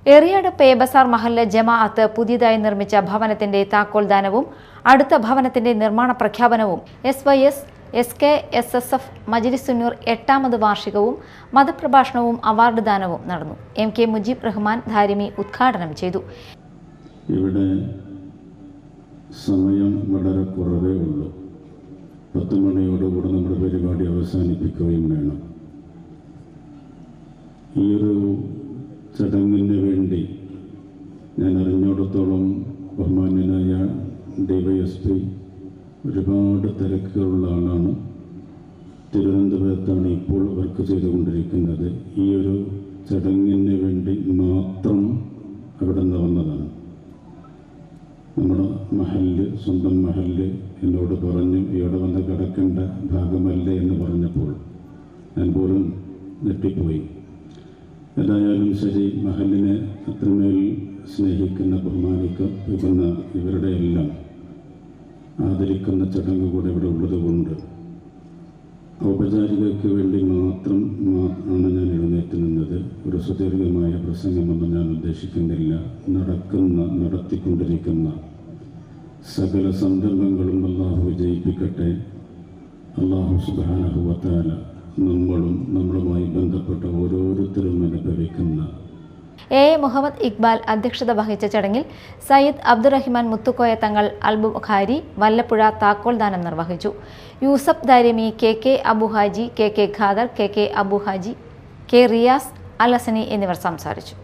എറിയാട് പേബസാർ മഹല്ല് ജമാഅത്ത് പുതിയതായി നിർമ്മിച്ച ഭവനത്തിന്റെ താക്കോൽദാനവും അടുത്ത ഭവനത്തിന്റെ നിർമ്മാണ പ്രഖ്യാപനവും SYS SKSSF മജ്‌ലിസുന്നൂർ 8ാമത് വാർഷികവും മതപ്രഭാഷണവും അവാർഡ് ദാനവും നടന്നു. MK മുജീബ് റഹ്മാൻ ധാരിമി ഉദ്ഘാടനം ചെയ്തു. ഇവിടെ സമയം വളരെ കുറവേ ഉള്ളൂ. 10 മണിയോടുകൂടി നമ്മുടെ പരിപാടി അവസാനിപ്പിക്കുകയും വേണം. ഈ ഒരു ചടങ്ങിന് വേണ്ടി ഞാൻ അറിഞ്ഞിടത്തോളം ബഹുമാന്യനായ DYSP ഒരുപാട് തിരക്കുകളുള്ള ആളാണ്. തിരുവനന്തപുരത്താണ് ഇപ്പോൾ വർക്ക് ചെയ്തുകൊണ്ടിരിക്കുന്നത്. ഈ ഒരു ചടങ്ങിന് വേണ്ടി മാത്രം അവിടെ നിന്ന് വന്നതാണ്. നമ്മുടെ മഹല്ല്, സ്വന്തം മഹല്ല് എന്നോട് പറഞ്ഞു ഇവിടെ വന്ന് കിടക്കേണ്ട ഭാഗമല്ലേ എന്ന് പറഞ്ഞപ്പോൾ ഞാൻ പോലും ഞെട്ടിപ്പോയി. ഏതായാലും ശരി, മഹല്ലിനെ അത്രമേൽ സ്നേഹിക്കുന്ന ബഹുമാനിക്കുന്ന ഇവരുടെ എല്ലാം ആദരിക്കുന്ന ചടങ്ങ് കൂടെ ഇവിടെ ഉള്ളതുകൊണ്ട് ഔപചാരികതയ്ക്ക് വേണ്ടി മാത്രം ആണ് ഞാൻ എഴുന്നേറ്റ് നിന്നത്. ഒരു സുദീർഘമായ പ്രസംഗമൊന്നും ഞാൻ ഉദ്ദേശിക്കുന്നില്ല. നടത്തിക്കൊണ്ടിരിക്കുന്ന സകല സംരംഭങ്ങളും അള്ളാഹു വിജയിപ്പിക്കട്ടെ. അള്ളാഹു സുബ്ഹാനഹു വ തആല നമ്മളുമായി ബന്ധപ്പെട്ട ഓരോരുത്തരും അനുഭവിക്കുന്ന മുഹമ്മദ് ഇക്ബാൽ അധ്യക്ഷത വഹിച്ച ചടങ്ങിൽ സയ്യിദ് അബ്ദുറഹിമാൻ മുത്തുക്കോയ തങ്ങൾ അൽബുഖാരി വല്ലപ്പുഴ താക്കോൽദാനം നിർവഹിച്ചു. Yusuf Darimi, KK Abu Haji, KK Khader, KK Abu Haji, K Riyas, അൽ ഹസനി എന്നിവർ സംസാരിച്ചു.